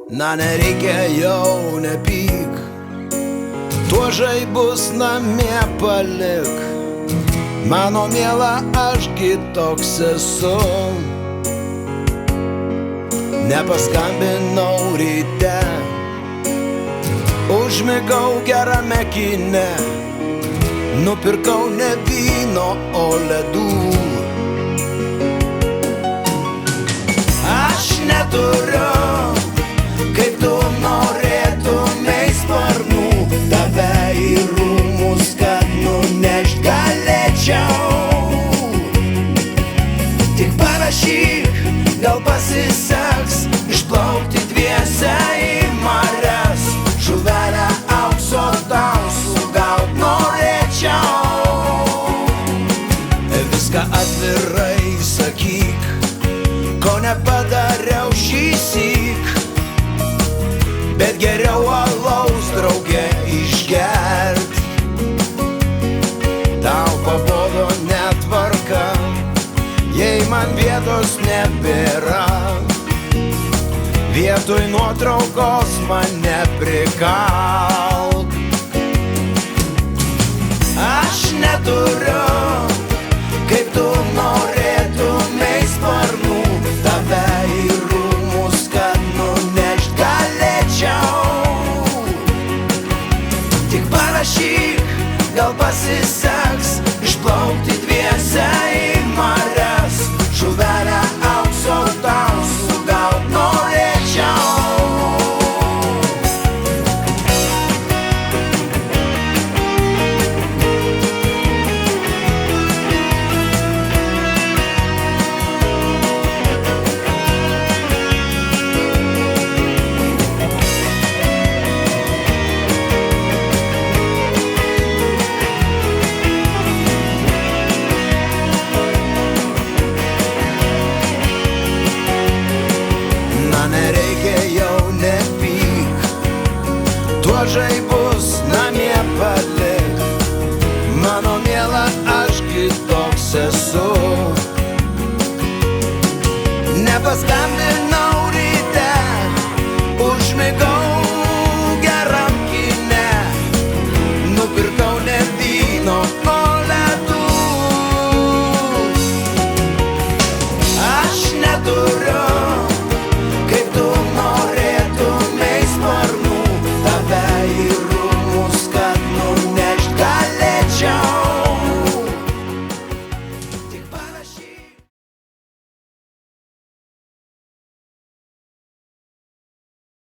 Na, nereikia jau nepyk, tuo žaibus namie palik. Mano miela, ašgi toks esu. Nepaskambinau ryte, užmigau gerame kine. Nupirkau ne vyno, o ledų. Aš neturiu, kaip tu norėtumei, sparnų, tave į rūmus, kad nunešt galėčiau. Tik parašyk, gal pasiseks išplaukti dviese į marias. Žuvelę aukso tau sugaut norėčiau. Viską atvirai sakyk, ko nepadariau šįsyk, bet geriau alaus drauge išgert. Tau pabodo netvarka, jei man vietos nebėra. Vietoj nuotraukos mane prikalk. Aš neturiu, kaip tu norėtumei, sparnų, tave į rūmus, kad nunešt galėčiau. Tik parašyk, gal pasiseks išplaukti dviese į marias. Žuvelę aukso tau sugaut norėčiau. Nereikia jau nepyk, tuo žaibus namie palik. Mano miela, ašgi toks esu. Nepaskambinau